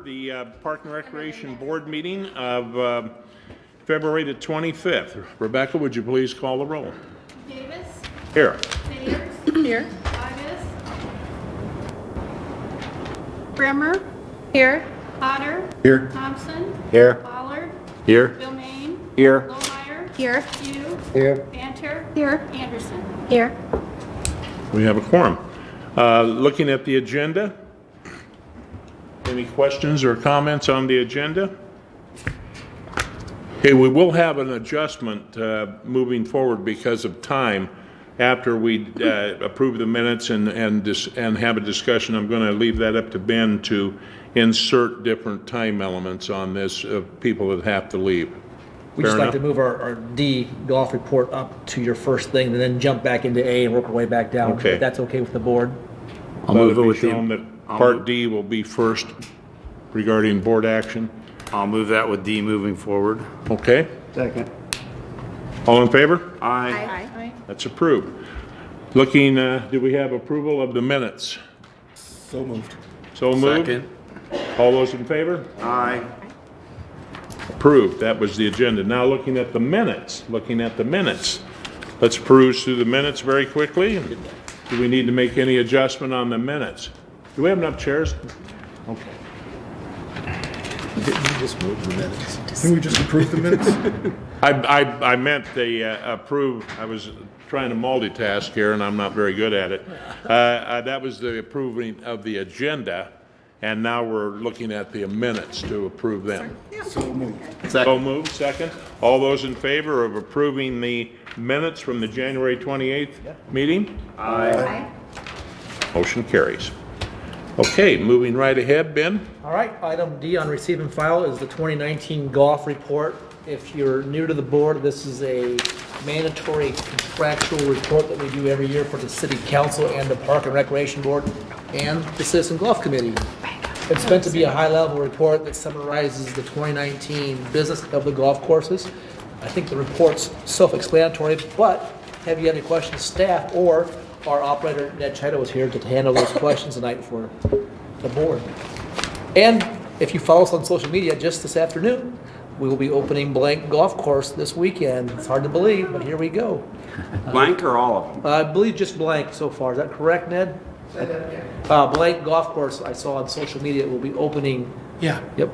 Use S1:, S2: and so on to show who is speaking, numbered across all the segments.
S1: the Park and Recreation Board meeting of February the 25th. Rebecca, would you please call the roll?
S2: Davis.
S1: Here.
S2: Sayers.
S3: Here.
S2: August. Bremer.
S3: Here.
S2: Potter.
S4: Here.
S2: Thompson.
S4: Here.
S2: Pollard.
S4: Here.
S2: Bill Main.
S4: Here.
S2: Lohmeyer.
S3: Here.
S2: Hugh.
S4: Here.
S2: Banter.
S3: Here.
S2: Anderson.
S3: Here.
S1: We have a quorum. Looking at the agenda, any questions or comments on the agenda? Okay, we will have an adjustment moving forward because of time. After we approve the minutes and have a discussion, I'm going to leave that up to Ben to insert different time elements on this of people that have to leave.
S5: We
S1: Fair
S5: just like
S1: enough?
S5: to move our D golf report up to your first thing and then jump back into A and work our way back down.
S1: Okay.
S5: If that's okay with the board.
S4: I'll
S1: Let
S4: move
S1: it
S4: it
S1: be
S4: with
S1: shown
S4: the,
S1: that Part D will be first regarding board action.
S4: I'll move that with D moving forward.
S1: Okay?
S4: Second.
S1: All in favor?
S4: Aye.
S3: Aye.
S1: That's approved. Looking, do we have approval of the minutes?
S4: So moved.
S1: So moved?
S4: Second.
S1: All those in favor?
S4: Aye.
S1: Approved. That was the agenda. Now looking at the minutes, Let's peruse through the minutes very quickly. Do we need to make any adjustment on the minutes? Do we have enough chairs? Okay.
S6: Can we just approve the minutes?
S1: I meant the approve, I was trying to multitask here and I'm not very good at it. That was the approving of the agenda, and now we're looking at the minutes to approve them.
S6: So moved.
S1: So moved, second. All those in favor of approving the minutes from the January 28th meeting?
S3: Aye.
S1: Motion carries. Okay, moving right ahead, Ben.
S5: All right, item D on receive and file is the 2019 golf report. If you're new to the board, this is a mandatory contractual report that we do every year for the city council and the Park and Recreation Board and the Citizen Golf Committee. It's meant to be a high-level report that summarizes the 2019 business of the golf courses. I think the report's self-explanatory, but have you any questions, staff, or our operator, Ned Chido, is here to handle those questions tonight for the board. And if you follow us on social media, just this afternoon, we will be opening Blank Golf Course this weekend. It's hard to believe, but here we go.
S4: Blank or all of them?
S5: I believe just Blank so far. Is that correct, Ned? Blank Golf Course, I saw on social media, will be opening,
S6: Yeah,
S5: yep,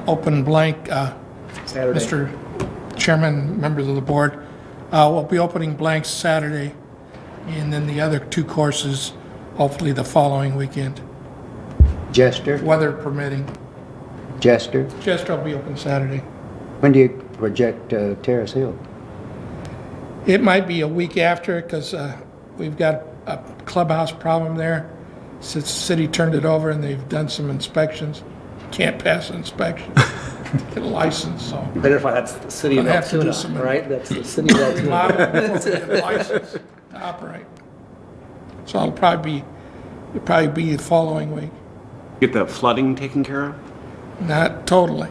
S6: open blank,
S5: Saturday.
S6: Mr. Chairman, members of the board. We'll be opening blank Saturday, and then the other two courses, hopefully the following weekend,
S7: Jester,
S6: weather permitting.
S7: Jester.
S6: Jester will be open Saturday.
S7: When do you project Terrace Hill?
S6: It might be a week after, because we've got a clubhouse problem there. Since the city turned it over and they've done some inspections, can't pass an inspection, get a license, so.
S5: Identify that's the city of
S6: Gonna have to do
S5: Altoona,
S6: some-
S5: right? That's the city of Altoona.
S6: Model before we get a license to operate. So it'll probably be the following week.
S4: Get the flooding taken care of?
S6: Not totally.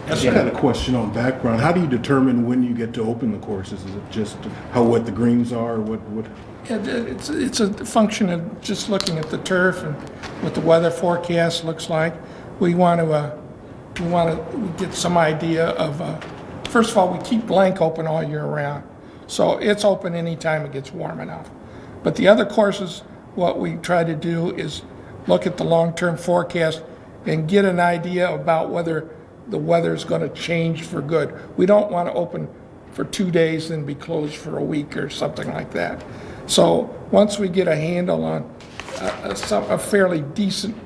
S8: I had a question on background. How do you determine when you get to open the courses? Is it just how wet the greens are? What?
S6: It's a function of just looking at the turf and what the weather forecast looks like. We want to get some idea of, first of all, we keep Blank open all year round. So it's open anytime it gets warm enough. But the other courses, what we try to do is look at the long-term forecast and get an idea about whether the weather is going to change for good. We don't want to open for 2 days and be closed for a week or something like that. So once we get a handle on a fairly decent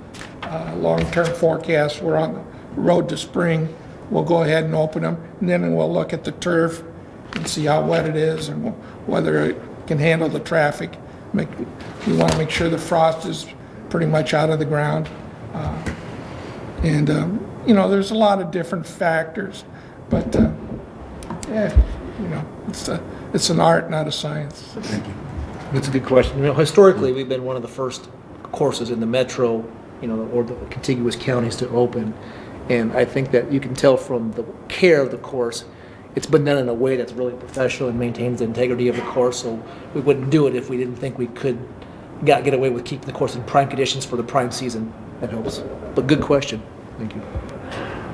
S6: long-term forecast, we're on the road to spring, we'll go ahead and open them, and then we'll look at the turf and see how wet it is and whether it can handle the traffic. We want to make sure the frost is pretty much out of the ground. There's a lot of different factors, but it's an art, not a science.
S8: Thank you.
S5: That's a good question. Historically, we've been one of the first courses in the metro, or the contiguous counties to open. And I think that you can tell from the care of the course, it's been done in a way that's really professional and maintains the integrity of the course. So we wouldn't do it if we didn't think we could got to get away with keeping the course in prime conditions for the prime season. That helps. But good question. Thank you.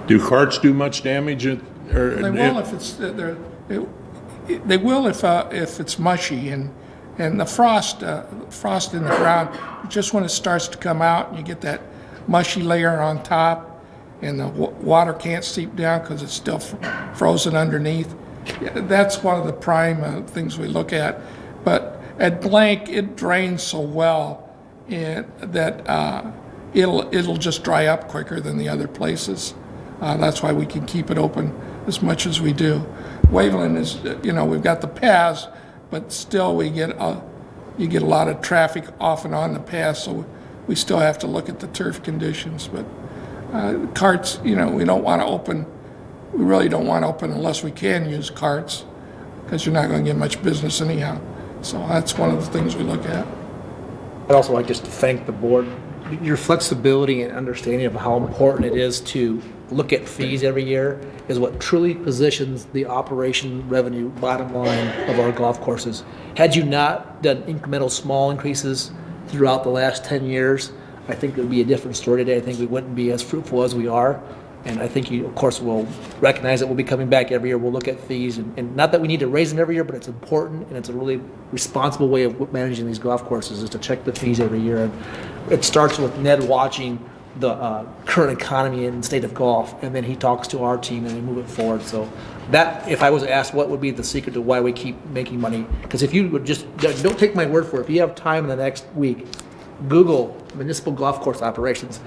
S1: Do carts do much damage?
S6: They will if it's, they will if it's mushy and the frost in the ground, just when it starts to come out and you get that mushy layer on top and the water can't seep down because it's still frozen underneath. That's one of the prime things we look at. But at Blank, it drains so well that it'll just dry up quicker than the other places. That's why we can keep it open as much as we do. Waveland is, we've got the paths, but still you get a lot of traffic off and on the paths, so we still have to look at the turf conditions. But carts, we don't want to open. We really don't want to open unless we can use carts, because you're not going to get much business anyhow. So that's one of the things we look at.
S5: I'd also like just to thank the board. Your flexibility and understanding of how important it is to look at fees every year is what truly positions the operation revenue bottom line of our golf courses. Had you not done incremental small increases throughout the last 10 years, I think it would be a different story today. I think we wouldn't be as fruitful as we are. And I think you, of course, will recognize that we'll be coming back every year. We'll look at fees, and not that we need to raise them every year, but it's important, and it's a really responsible way of managing these golf courses is to check the fees every year. And it starts with Ned watching the current economy and state of golf, and then he talks to our team and we move it forward. So that, if I was asked what would be the secret to why we keep making money, because if you would just, don't take my word for it, if you have time in the next week, Google municipal golf course operations.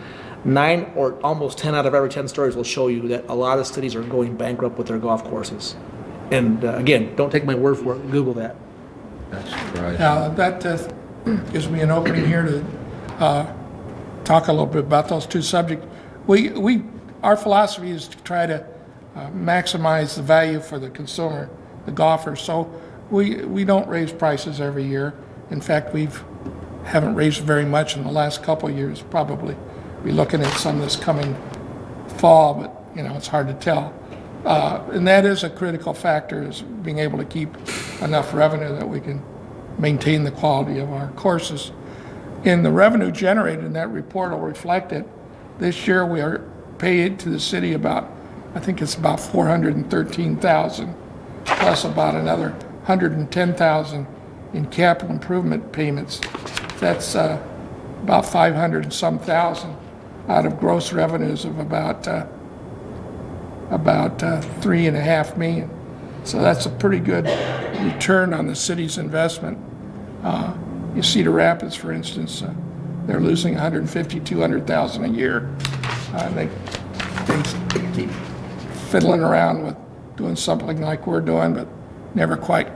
S5: 9 or almost 10 out of every 10 stories will show you that a lot of cities are going bankrupt with their golf courses. And again, don't take my word for it, Google that.
S6: Now, that gives me an opening here to talk a little bit about those two subjects. Our philosophy is to try to maximize the value for the consumer, the golfer. So we don't raise prices every year. In fact, haven't raised very much in the last couple of years, probably. Be looking at some this coming fall, but it's hard to tell. And that is a critical factor, is being able to keep enough revenue that we can maintain the quality of our courses. And the revenue generated in that report will reflect it. This year we are paid to the city about, I think it's about $413,000, plus about another $110,000 in capital improvement payments. That's about 500 and some thousand out of gross revenues of about 3.5 million. So that's a pretty good return on the city's investment. You see Cedar Rapids, for instance, they're losing 150, 200,000 a year. They keep fiddling around with doing something like we're doing, but never quite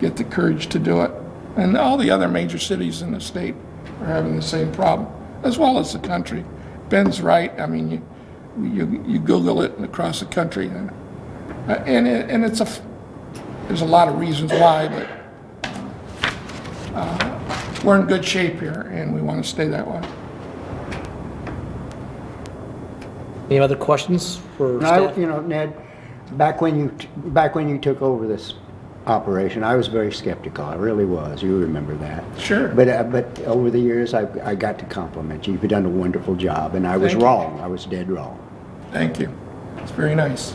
S6: get the courage to do it. And all the other major cities in the state are having the same problem, as well as the country. Ben's right. I mean, you Google it across the country, and there's a lot of reasons why, but we're in good shape here, and we want to stay that way.
S5: Any other questions for staff?
S7: Ned, back when you took over this operation, I was very skeptical. I really was. You remember that.
S6: Sure.
S7: But over the years, I got to compliment you. You've done a wonderful job, and I was
S6: Thank you.
S7: wrong. I was dead wrong.
S6: Thank you. It's very nice.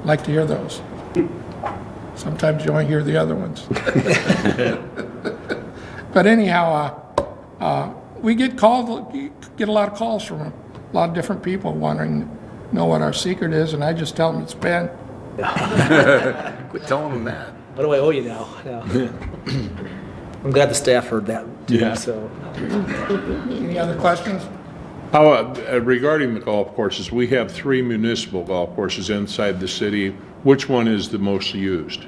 S6: I like to hear those. Sometimes you only hear the other ones. But anyhow, we get a lot of calls from a lot of different people wanting to know what our secret is, and I just tell them it's Ben.
S4: Quit telling them that.
S5: What do I owe you now? Yeah. I'm glad the staff heard that too.
S1: Yeah.
S5: So
S6: Any other questions?
S1: How, regarding the golf courses, we have 3 municipal golf courses inside the city. Which one is the most used?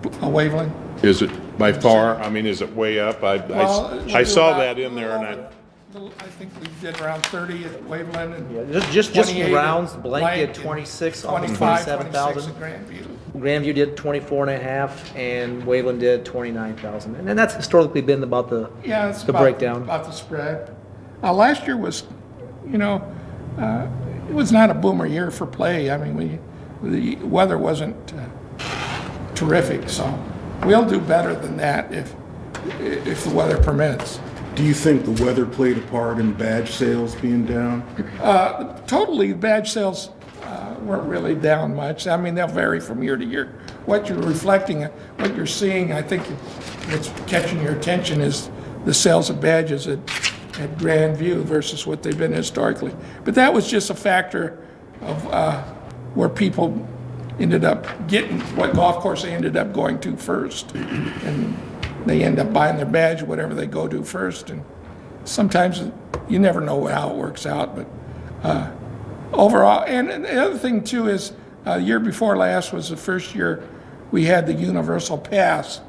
S6: Waveland?
S1: Is it by far? I mean, is it way up? I
S6: Well,
S1: saw that in there, and
S6: I think we did around 30 at Waveland and
S5: just
S6: 28
S5: from rounds,
S6: at
S5: Blank did
S6: and
S5: 26, almost
S6: 25,
S5: 27,000.
S6: 26 at Grandview.
S5: Grandview did 24.5, and Waveland did 29,000. And then that's historically been about the
S6: Yeah, it's
S5: the
S6: about,
S5: breakdown.
S6: about the spread. Last year was, it was not a boomer year for play. I mean, the weather wasn't terrific, so we'll do better than that if if the weather permits.
S8: Do you think the weather played a part in badge sales being down?
S6: Totally, badge sales weren't really down much. I mean, they'll vary from year to year. What you're reflecting, what you're seeing, I think what's catching your attention is the sales of badges at Grandview versus what they've been historically. But that was just a factor of where people ended up getting, what golf course they ended up going to first. And they end up buying their badge, whatever they go to first. And sometimes you never know how it works out, but overall, and the other thing too is, year before last was the first year we had the universal pass,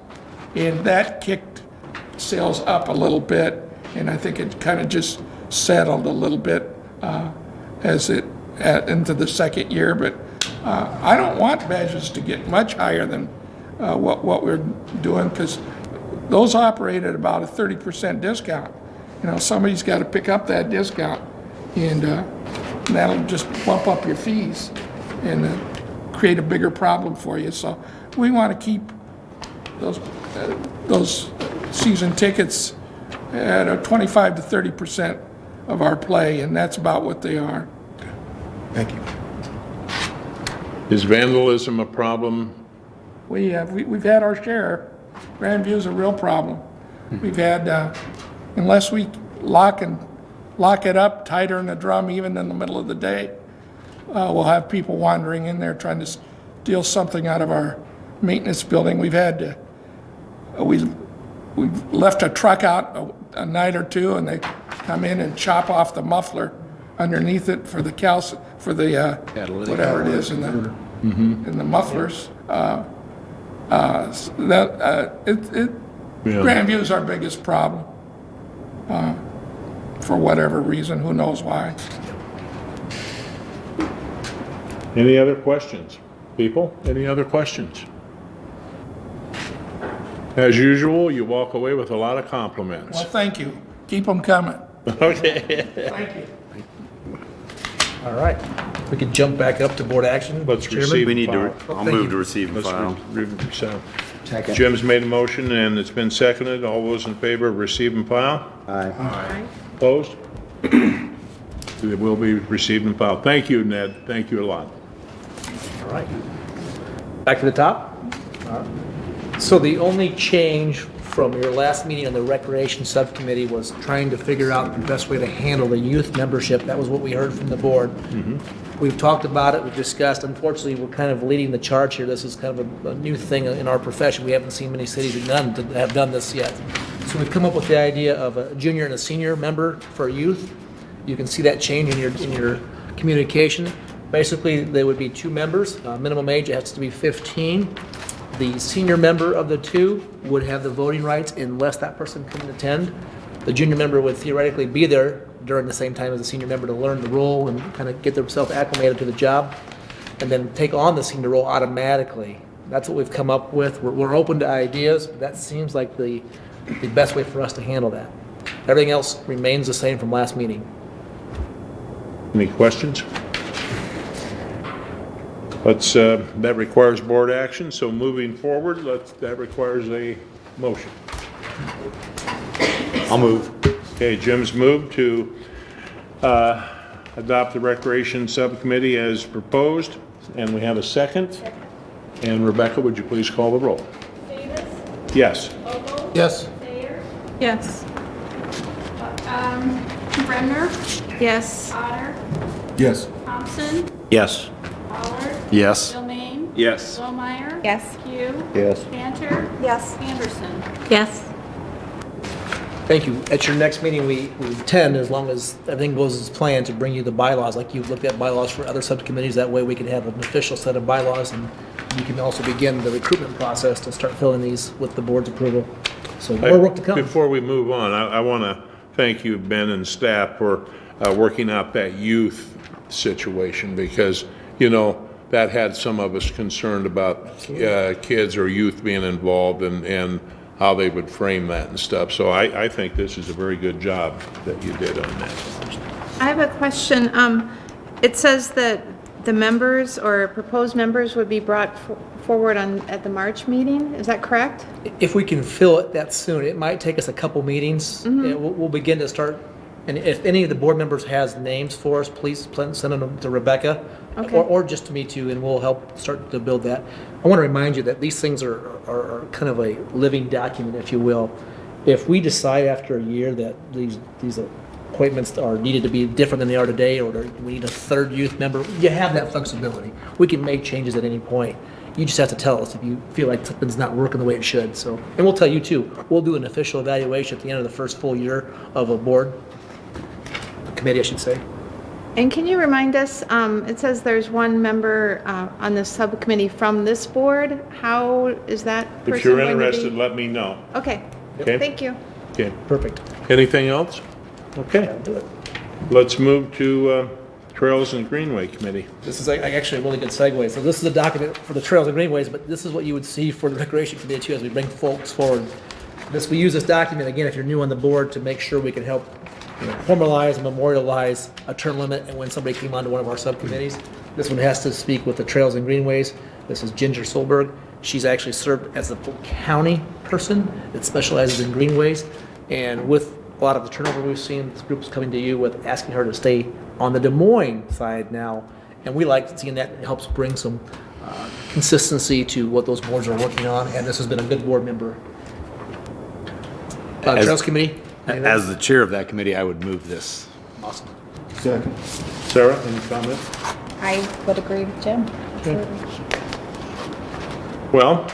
S6: and that kicked sales up a little bit, and I think it kind of just settled a little bit as it into the second year. But I don't want badges to get much higher than what we're doing, because those operate at about a 30% discount. You know, somebody's got to pick up that discount, and that'll just bump up your fees and create a bigger problem for you. So we want to keep those season tickets at a 25 to 30% of our play, and that's about what they are.
S8: Thank you.
S1: Is vandalism a problem?
S6: We've had our share. Grandview's a real problem. We've had, unless we lock it up tighter in the drum, even in the middle of the day, we'll have people wandering in there trying to steal something out of our maintenance building. We've left a truck out a night or two, and they come in and chop off the muffler underneath it for the whatever it is in the mufflers. Grandview is our biggest problem, for whatever reason, who knows why.
S1: Any other questions? People, any other questions? As usual, you walk away with a lot of compliments.
S6: Well, thank you. Keep them coming.
S1: Okay.
S6: Thank you.
S5: All right. We could jump back up to board action.
S1: Let's
S5: Chairman.
S1: receive
S4: We
S1: and
S4: need to,
S1: file.
S4: I'll move to receive and
S1: Let's
S4: file.
S1: so.
S7: Second.
S1: Jim's made a motion and it's been seconded. All those in favor of receive and file?
S7: Aye.
S1: Opposed? It will be received and filed. Thank you, Ned. Thank you a lot.
S5: All right. Back to the top. All right. So the only change from your last meeting on the Recreation Subcommittee was trying to figure out the best way to handle the youth membership. That was what we heard from the board. We've talked about it, we've discussed. Unfortunately, we're kind of leading the charge here. This is kind of a new thing in our profession. We haven't seen many cities that have done this yet. So we've come up with the idea of a junior and a senior member for youth. You can see that change in your communication. Basically, there would be two members. Minimum age has to be 15. The senior member of the two would have the voting rights unless that person couldn't attend. The junior member would theoretically be there during the same time as the senior member to learn the role and kind of get themselves acclimated to the job, and then take on the senior role automatically. That's what we've come up with. We're open to ideas, but that seems like the best way for us to handle that. Everything else remains the same from last meeting.
S1: Any questions? That requires board action, so moving forward, that requires a motion.
S4: I'll move.
S1: Okay, Jim's moved to adopt the Recreation Subcommittee as proposed, and we have a second. And Rebecca, would you please call the roll?
S2: Davis,
S1: Yes.
S2: Vogel,
S6: Yes.
S2: Sayer,
S3: Yes.
S2: Bremner,
S3: Yes.
S2: Otter,
S8: Yes.
S2: Thompson,
S4: Yes.
S2: Pollard,
S4: Yes.
S2: Domain,
S4: Yes.
S2: Lohmeyer,
S3: Yes.
S2: Pugh,
S7: Yes.
S2: Cantor,
S3: Yes.
S2: Anderson.
S3: Yes.
S5: Thank you. At your next meeting, we intend, as long as everything goes as planned, to bring you the bylaws, like you've looked at bylaws for other subcommittees. That way we can have an official set of bylaws, and you can also begin the recruitment process to start filling these with the board's approval. So more work to come.
S1: Before we move on, I want to thank you, Ben and staff, for working out that youth situation, because, you know, that had some of us concerned about kids or youth being involved and how they would frame that and stuff. So I think this is a very good job that you did on that.
S3: I have a question. It says that the members or proposed members would be brought forward at the March meeting, is that correct?
S5: If we can fill it that soon, it might take us a couple meetings. We'll begin to start, and if any of the board members has names for us, please send them to Rebecca.
S3: Okay.
S5: Or just to me too, and we'll help start to build that. I want to remind you that these things are kind of a living document, if you will. If we decide after a year that these appointments are needed to be different than they are today, or we need a third youth member, you have that flexibility. We can make changes at any point. You just have to tell us if you feel like something's not working the way it should. So, and we'll tell you too. We'll do an official evaluation at the end of the first full year of a board, committee, I should say.
S3: And can you remind us, it says there's one member on the subcommittee from this board. How is that person
S1: If you're
S3: going to be?
S1: interested, let me know.
S3: Okay,
S1: Okay.
S3: thank you.
S1: Okay.
S5: Perfect.
S1: Anything else? Okay.
S5: I'll do it.
S1: Let's move to Trails and Greenway Committee.
S5: This is actually a really good segue. So this is a document for the Trails and Greenways, but this is what you would see for the Recreation Committee too, as we bring folks forward. We use this document, again, if you're new on the board, to make sure we can help formalize and memorialize a term limit and when somebody came onto one of our subcommittees. This one has to speak with the Trails and Greenways. This is Ginger Solberg. She's actually served as the full county person that specializes in greenways. And with a lot of the turnover we've seen, this group's coming to you with asking her to stay on the Des Moines side now. And we like seeing that. It helps bring some consistency to what those boards are working on. And this has been a good board member. Trails Committee?
S4: As the chair of that committee, I would move this.
S5: Awesome.
S8: Second.
S1: Sarah, any comment?
S9: I would agree with Jim.
S1: Well,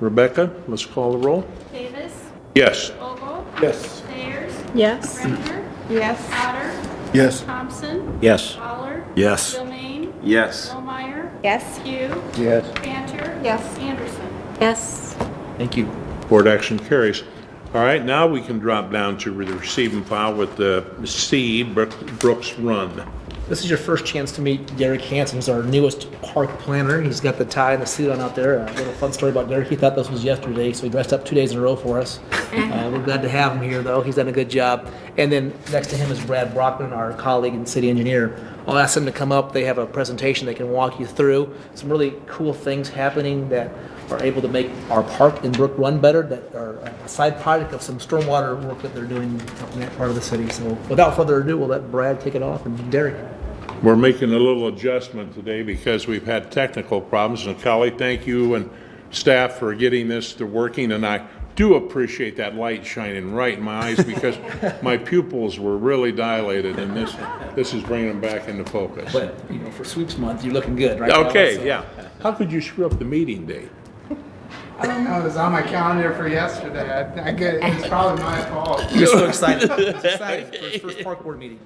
S1: Rebecca, let's call the roll.
S2: Davis,
S1: Yes.
S2: Vogel,
S8: Yes.
S2: Sayers,
S3: Yes.
S2: Brenner,
S3: Yes.
S2: Otter,
S8: Yes.
S2: Thompson,
S4: Yes.
S2: Fowler,
S4: Yes.
S2: Domain,
S4: Yes.
S2: Lohmeyer,
S9: Yes.
S2: Hugh,
S7: Yes.
S2: Cantor,
S3: Yes.
S2: Anderson.
S3: Yes.
S5: Thank you.
S1: Board action carries. All right, now we can drop down to the receive and file with the C, Brooks Run.
S5: This is your first chance to meet Derek Hansen. He's our newest park planner. He's got the tie and the suit on out there. A little fun story about Derek. He thought this was yesterday, so he dressed up 2 days in a row for us. We're glad to have him here, though. He's done a good job. And then next to him is Brad Brockman, our colleague and city engineer. I'll ask them to come up. They have a presentation they can walk you through. Some really cool things happening that are able to make our park and Brook Run better, that are a side project of some stormwater work that they're doing up in that part of the city. So without further ado, we'll let Brad kick it off, and Derek.
S1: We're making a little adjustment today because we've had technical problems. And Kelly, thank you and staff for getting this to working. And I do appreciate that light shining right in my eyes because my pupils were really dilated, and this is bringing them back into focus.
S5: But, for sweeps month, you're looking good, right?
S1: Okay,
S5: So-
S1: yeah. How could you screw up the meeting date?
S10: I don't know, it was on my calendar for yesterday. It's probably my fault.
S5: You're so excited. He's excited for his first park board meeting.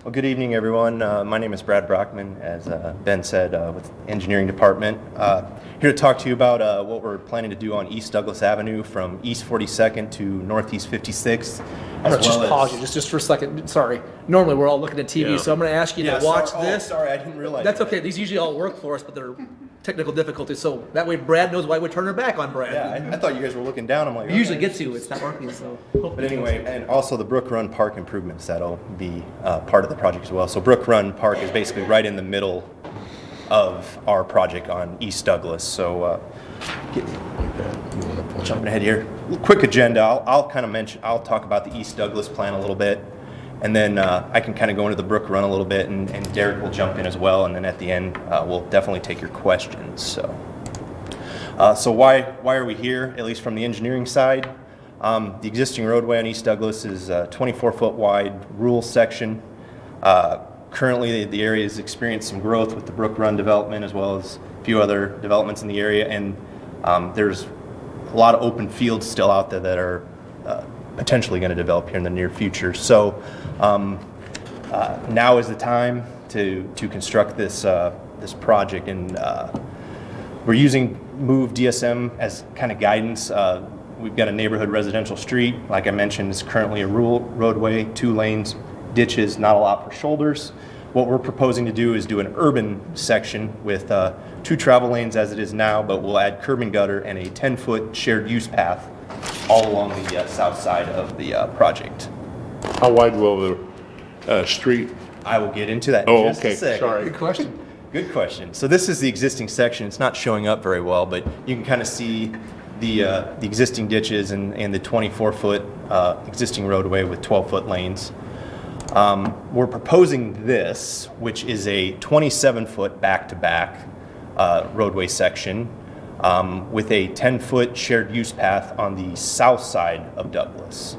S11: Well, good evening, everyone. My name is Brad Brockman, as Ben said, with the engineering department. Here to talk to you about what we're planning to do on East Douglas Avenue from East 42nd to Northeast 56th.
S5: I'm gonna just pause you just for a second. Sorry. Normally, we're all looking at TV,
S1: Yeah.
S5: so I'm gonna ask you to watch this.
S11: Sorry, I didn't realize.
S5: That's okay. These usually all work for us, but they're technical difficulties. So that way Brad knows why we turn our back on Brad.
S11: Yeah, I thought you guys were looking down. I'm like,
S5: We usually
S11: okay.
S5: get to, it's not working, so.
S11: But anyway, and also the Brook Run Park improvements, that'll be part of the project as well. So Brook Run Park is basically right in the middle of our project on East Douglas. So jumping ahead here, quick agenda. I'll kind of mention, I'll talk about the East Douglas plan a little bit, and then I can kind of go into the Brook Run a little bit, and Derek will jump in as well, and then at the end we'll definitely take your questions. So why are we here? At least from the engineering side, the existing roadway on East Douglas is a 24-foot wide rural section. Currently, the area has experienced some growth with the Brook Run development as well as a few other developments in the area, and there's a lot of open fields still out there that are potentially going to develop here in the near future. So now is the time to construct this project, and we're using Move DSM as kind of guidance. We've got a neighborhood residential street. Like I mentioned, it's currently a rural roadway, 2 lanes, ditches, not a lot for shoulders. What we're proposing to do is do an urban section with 2 travel lanes as it is now, but we'll add curb and gutter and a 10-foot shared use path all along the south side of the project.
S1: How wide will the street
S11: I will get into that in
S1: Oh,
S11: just
S1: okay,
S11: a second.
S1: sorry.
S5: Good question.
S11: Good question. So this is the existing section. It's not showing up very well, but you can kind of see the existing ditches and the 24-foot existing roadway with 12-foot lanes. We're proposing this, which is a 27-foot back-to-back roadway section with a 10-foot shared use path on the south side of Douglas.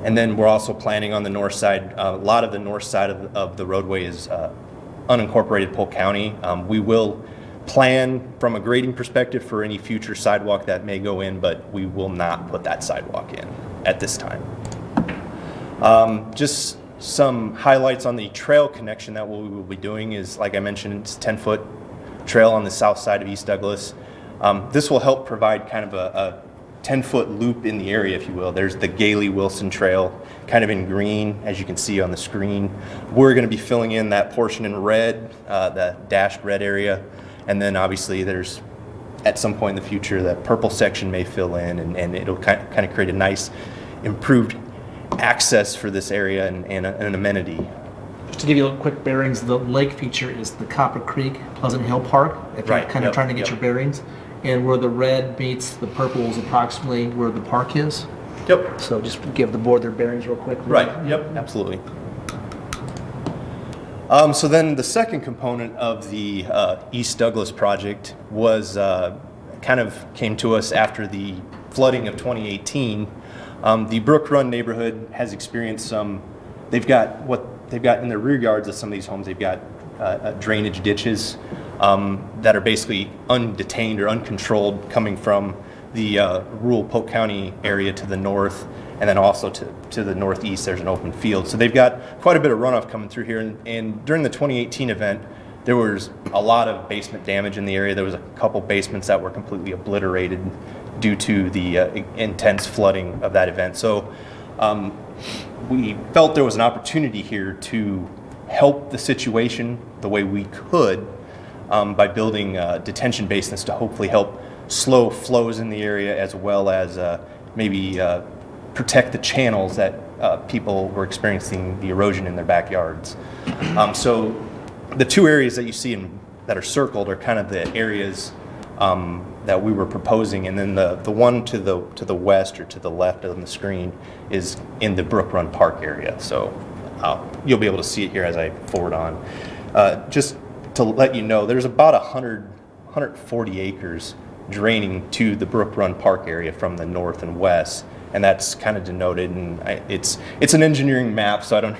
S11: And then we're also planning on the north side. A lot of the north side of the roadway is unincorporated Polk County. We will plan from a grading perspective for any future sidewalk that may go in, but we will not put that sidewalk in at this time. Just some highlights on the trail connection that we will be doing is, like I mentioned, it's a 10-foot trail on the south side of East Douglas. This will help provide kind of a 10-foot loop in the area, if you will. There's the Gailey-Wilson Trail, kind of in green, as you can see on the screen. We're going to be filling in that portion in red, the dashed red area. And then obviously there's, at some point in the future, that purple section may fill in, and it'll kind of create a nice, improved access for this area and an amenity.
S5: Just to give you a little quick bearings, the lake feature is the Copper Creek Pleasant Hill Park, if you're
S11: Right,
S5: kind of
S11: yep,
S5: trying to get
S11: yep.
S5: your bearings. And where the red meets the purple is approximately where the park is.
S11: Yep.
S5: So just give the board their bearings real quick.
S11: Right, yep, absolutely. So then the second component of the East Douglas project was kind of came to us after the flooding of 2018. The Brook Run neighborhood has experienced some, they've got in their rear yards of some of these homes, they've got drainage ditches that are basically undetained or uncontrolled coming from the rural Polk County area to the north, and then also to the northeast there's an open field. So they've got quite a bit of runoff coming through here, and during the 2018 event there was a lot of basement damage in the area. There was a couple basements that were completely obliterated due to the intense flooding of that event. So we felt there was an opportunity here to help the situation the way we could by building detention basins to hopefully help slow flows in the area, as well as maybe protect the channels that people were experiencing the erosion in their backyards. So the two areas that you see that are circled are kind of the areas that we were proposing, and then the one to the west or to the left on the screen is in the Brook Run Park area. So you'll be able to see it here as I forward on. Just to let you know, there's about 140 acres draining to the Brook Run Park area from the north and west, and that's kind of denoted. And it's an engineering map, so I don't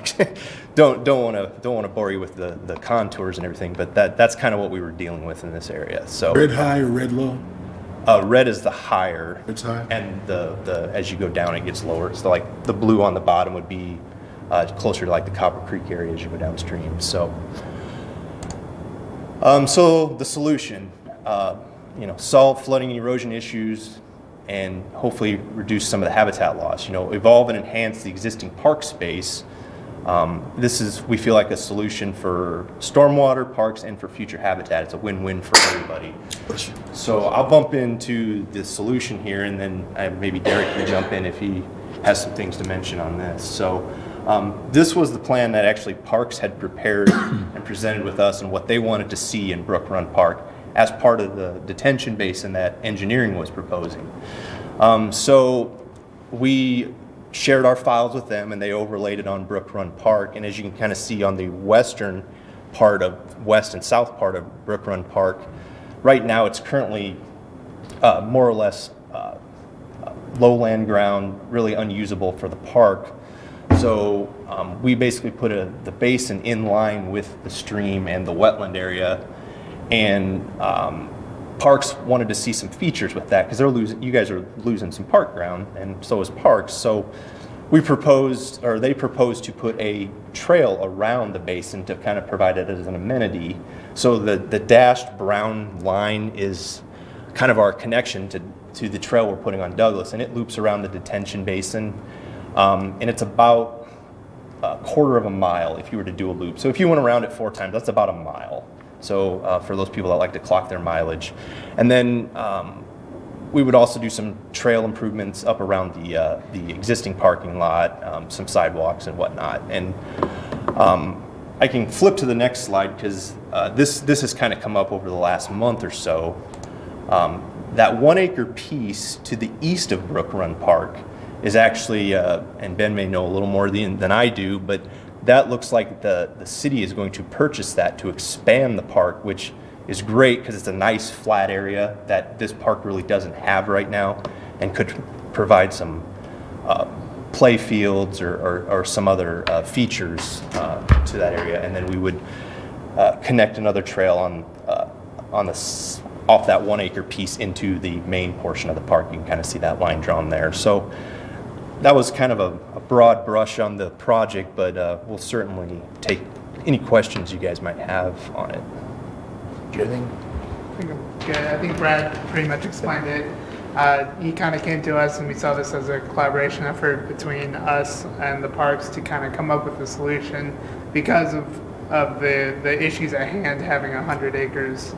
S11: want to bore you with the contours and everything, but that's kind of what we were dealing with in this area. So
S8: Red high or red low?
S11: red is the higher,
S8: It's high.
S11: and the as you go down it gets lower. So like the blue on the bottom would be closer to like the Copper Creek area as you go downstream. So so the solution, solve flooding and erosion issues, and hopefully reduce some of the habitat loss. Evolve and enhance the existing park space. This is, we feel like, a solution for stormwater, parks, and for future habitat. It's a win-win for everybody. So I'll bump into the solution here, and then maybe Derek can jump in if he has some things to mention on this. So this was the plan that actually Parks had prepared and presented with us, and what they wanted to see in Brook Run Park as part of the detention basin that engineering was proposing. So we shared our files with them, and they overlaid it on Brook Run Park. And as you can kind of see on the west and south part of Brook Run Park, right now it's currently more or less lowland ground, really unusable for the park. So we basically put the basin in line with the stream and the wetland area, and Parks wanted to see some features with that, because you guys are losing some park ground, and so is Parks. So they proposed to put a trail around the basin to kind of provide it as an amenity. So the dashed brown line is kind of our connection to the trail we're putting on Douglas, and it loops around the detention basin, and it's about a quarter of a mile if you were to do a loop. So if you went around it 4 times, that's about a mile. So for those people that like to clock their mileage. And then we would also do some trail improvements up around the existing parking lot, some sidewalks and whatnot. And I can flip to the next slide because this has kind of come up over the last month or so. That 1 acre piece to the east of Brook Run Park is actually, and Ben may know a little more than I do, but that looks like the city is going to purchase that to expand the park, which is great because it's a nice flat area that this park really doesn't have right now, and could provide some play fields or some other features to that area. And then we would connect another trail off that 1 acre piece into the main portion of the park. You can kind of see that line drawn there. So that was kind of a broad brush on the project, but we'll certainly take any questions you guys might have on it.
S5: Do you think?
S10: I think I'm good. I think Brad pretty much explained it. He kind of came to us and we saw this as a collaboration effort between us and the parks to kind of come up with a solution because of the issues at hand, having 100 acres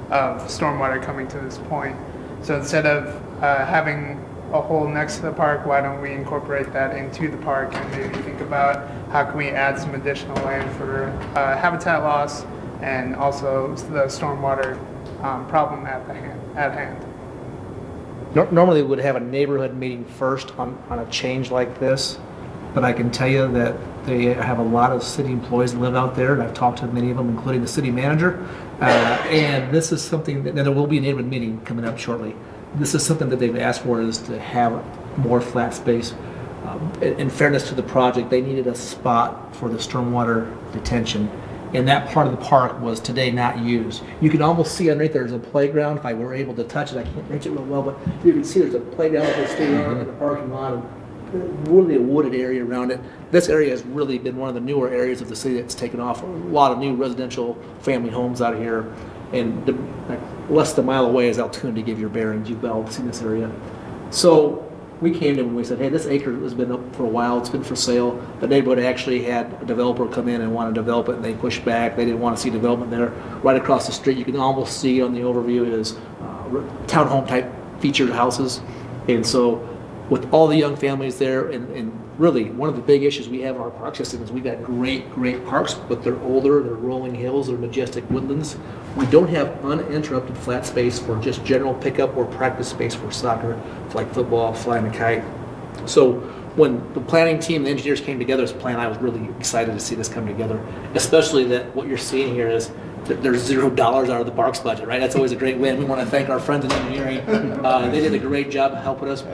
S10: of stormwater coming to this point. So instead of having a hole next to the park, why don't we incorporate that into the park and maybe think about how can we add some additional land for habitat loss and also the stormwater problem at hand.
S5: Normally we would have a neighborhood meeting first on a change like this, but I can tell you that they have a lot of city employees that live out there, and I've talked to many of them, including the city manager. And this is something that, now there will be a neighborhood meeting coming up shortly. This is something that they've asked for, is to have more flat space. In fairness to the project, they needed a spot for the stormwater detention, and that part of the park was today not used. You can almost see underneath there's a playground. If I were able to touch it, I can't reach it real well, but you can see there's a playground that they stay on in the parking lot, and really a wooded area around it. This area has really been one of the newer areas of the city that's taken off. A lot of new residential family homes out here, and like less than a mile away is Altoona, to give your bearings. You've all seen this area. So we came to them and we said, hey, this acre has been up for a while, it's been for sale. The neighborhood actually had a developer come in and want to develop it, and they pushed back. They didn't want to see development there. Right across the street, you can almost see on the overview is townhome type featured houses. And so with all the young families there, and really one of the big issues we have in our park system is we've got great parks, but they're older, they're rolling hills, they're majestic woodlands. We don't have uninterrupted flat space for just general pickup or practice space for soccer, like football, flying a kite. So when the planning team, the engineers came together as a plan, I was really excited to see this come together, especially that what you're seeing here is that there's $0 out of the parks budget, right? That's always a great win. We want to thank our friends in engineering. They did a great job of helping us.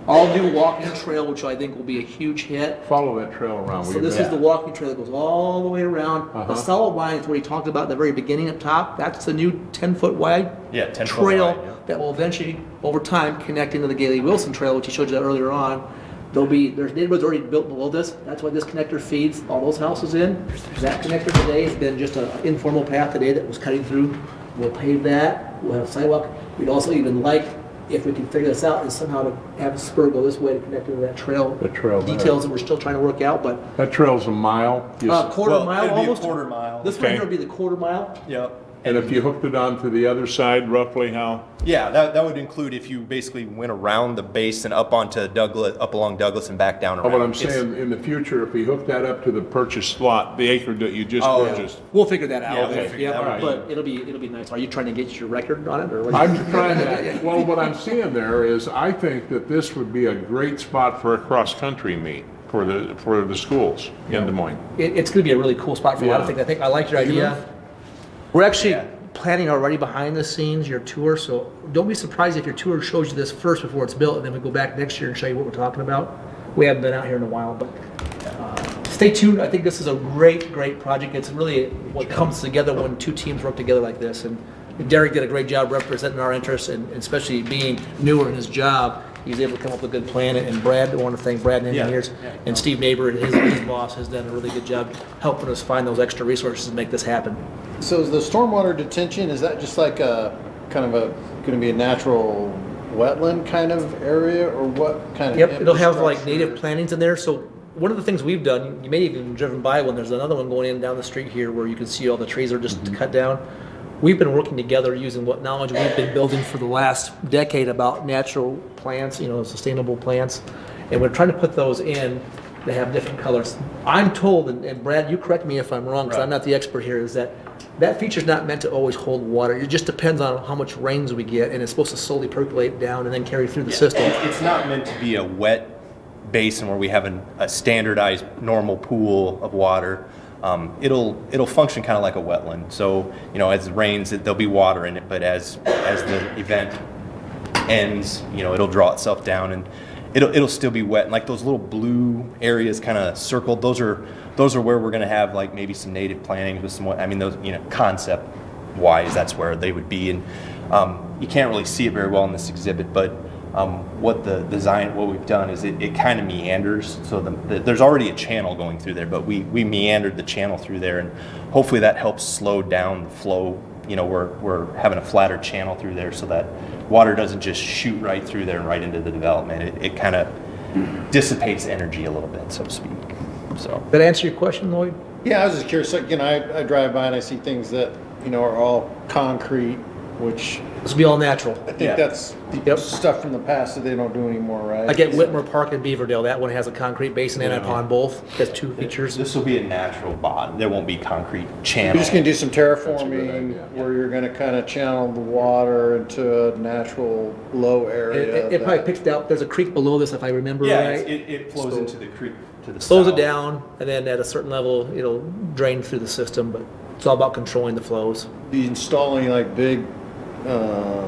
S5: All new walking trail, which I think will be a huge hit.
S1: Follow that trail around.
S5: So this is the walking trail that goes all the way around. The solid line is what he talked about at the very beginning up top. That's the new 10-foot wide
S11: 10 foot
S5: trail
S11: wide, yeah.
S5: that will eventually, over time, connect into the Gailey Wilson Trail, which he showed you earlier on. There's neighborhoods already built below this. That's why this connector feeds all those houses in. That connector today has been just an informal path today that was cutting through. We'll pave that. We'll have a sidewalk. We'd also even like, if we can figure this out, is somehow to have a spur go this way to connect into that trail.
S1: The trail there.
S5: Details that we're still trying to work out, but
S1: That trail's a mile.
S5: quarter mile
S11: it'd be a
S5: almost.
S11: quarter mile.
S5: This one here would be the quarter mile.
S11: Yep.
S1: And if you hooked it onto the other side, roughly how?
S11: Yeah, that would include if you basically went around the base and up onto Douglas, up along Douglas and back down around.
S1: But I'm
S11: It's-
S1: saying, in the future, if we hook that up to the purchased lot, the acre that you just
S11: Oh, yeah.
S1: purchased.
S5: We'll figure that out.
S11: Yeah, we'll figure that out.
S5: But it'll be nice. Are you trying to get your record on it, or what?
S1: I'm trying to, well, what I'm seeing there is, I think that this would be a great spot for a cross-country meet for the schools in Des Moines.
S5: It's going to be a really cool spot for a lot of
S1: Yeah.
S5: things. I think I like your idea. We're actually planning already behind the scenes your tour, so don't be surprised if your tour shows you this first before it's built, and then we go back next year and show you what we're talking about. We haven't been out here in a while, but stay tuned. I think this is a great project. It's really what comes together when two teams work together like this. And Derek did a great job representing our interests, and especially being newer in his job, he's able to come up with a good plan. And Brad, I want to thank Brad and engineers, and Steve Neighbor and his boss has done a really good job helping us find those extra resources to make this happen.
S12: So is the stormwater detention, is that just like a kind of going to be a natural wetland kind of area, or what kind of?
S5: Yep, it'll have like
S12: infrastructure?
S5: native plantings in there. So one of the things we've done, you may even driven by one, there's another one going in down the street here where you can see all the trees are just cut down. we've been working together using what knowledge we've been building for the last decade about natural plants, sustainable plants. And we're trying to put those in. They have different colors. I'm told, and Brad, you correct me if I'm wrong, because I'm not the expert here, is that feature's not meant to always hold water. It just depends on how much rains we get, and it's supposed to slowly percolate down and then carry through the system.
S11: It's not meant to be a wet basin where we have a standardized normal pool of water. It'll function kind of like a wetland. So as it rains, there'll be water in it, but as the event ends, it'll draw itself down and it'll still be wet. And like those little blue areas kind of circled, those are where we're going to have like maybe some native plantings with some, those, concept wise, that's where they would be. And you can't really see it very well in this exhibit, but what we've done is it kind of meanders. So there's already a channel going through there, but we meandered the channel through there, and hopefully that helps slow down the flow. We're having a flatter channel through there so that water doesn't just shoot right through there and right into the development. It kind of dissipates energy a little bit, so to speak. So
S5: Did that answer your question, Lloyd?
S12: Yeah, I was just curious, I drive by and I see things that, are all concrete, which
S5: This will be all natural.
S12: I think that's stuff from the past that they don't do anymore, right?
S5: Like at Whitmer Park in Beaverdale, that one has a concrete basin and a pond both. Has two features.
S11: This will be a natural bottom. There won't be concrete channel.
S12: You're just going to do some terraforming where you're going to kind of channel the water into a natural low area.
S5: It probably picks out, there's a creek below this if I remember
S11: Yeah,
S5: right.
S11: it flows into the creek to the
S5: Slows
S11: south.
S5: it down, and then at a certain level, it'll drain through the system, but it's all about controlling the flows.
S12: Be installing like big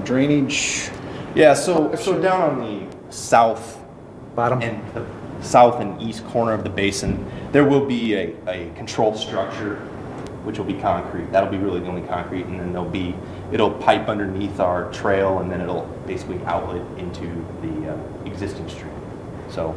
S12: drainage.
S11: Yeah, so down on the south
S5: Bottom.
S11: and the south and east corner of the basin, there will be a controlled structure, which will be concrete. That'll be really the only concrete, and then it'll pipe underneath our trail, and then it'll basically outlet into the existing stream. So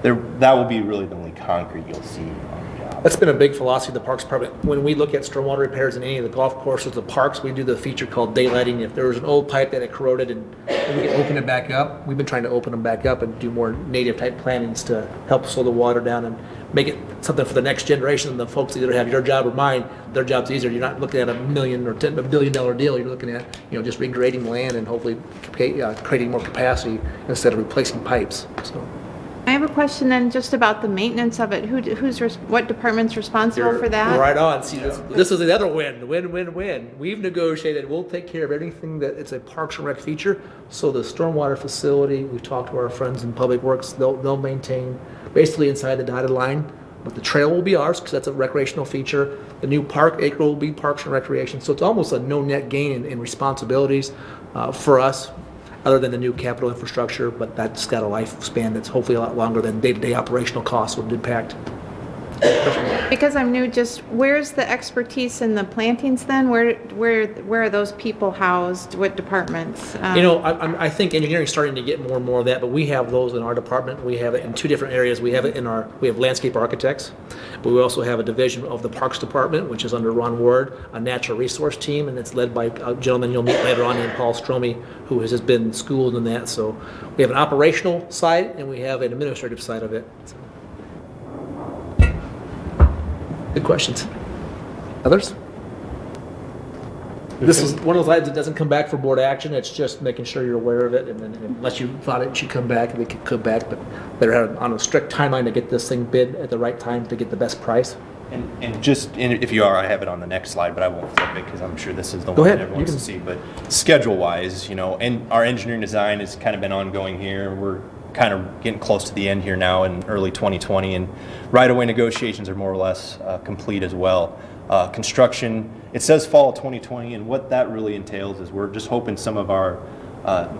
S11: that will be really the only concrete you'll see on the job.
S5: That's been a big philosophy of the Parks Department. When we look at stormwater repairs in any of the golf courses, the parks, we do the feature called daylighting. If there was an old pipe that had corroded and we can open it back up, we've been trying to open them back up and do more native type plantings to help slow the water down and make it something for the next generation. And the folks that either have your job or mine, their job's easier. You're not looking at $1 million or $10 billion deal. You're looking at just regrading land and hopefully creating more capacity instead of replacing pipes. So.
S3: I have a question then just about the maintenance of it. What department's responsible for that?
S5: Right on. See, this is the other win. We've negotiated, we'll take care of everything that it's a Parks and Rec feature. So the stormwater facility, we've talked to our friends in Public Works, they'll maintain basically inside the dotted line. But the trail will be ours because that's a recreational feature. The new park acre will be Parks and Recreation. So it's almost a no net gain in responsibilities for us, other than the new capital infrastructure, but that's got a lifespan that's hopefully a lot longer than day-to-day operational costs would impact.
S3: Because I'm new, just where's the expertise in the plantings then? Where are those people housed? What departments?
S5: I think engineering's starting to get more and more of that, but we have those in our department. We have it in two different areas. We have landscape architects, but we also have a division of the Parks Department, which is under Ron Ward, a natural resource team, and it's led by a gentleman you'll meet later on named Paul Stromey, who has been schooled in that. So we have an operational side and we have an administrative side of it. So. Good questions. Others? This is one of those items that doesn't come back for board action. It's just making sure you're aware of it, and then unless you thought it should come back, they could come back, but better have it on a strict timeline to get this thing bid at the right time to get the best price.
S11: And if you are, I have it on the next slide, but I won't flip it because I'm sure this is the
S5: Go
S11: one
S5: ahead.
S11: that everyone wants to see. But schedule-wise, and our engineering design has kind of been ongoing here. We're kind of getting close to the end here now in early 2020, and right-of-way negotiations are more or less complete as well. Construction, it says fall of 2020, and what that really entails is we're just hoping some of our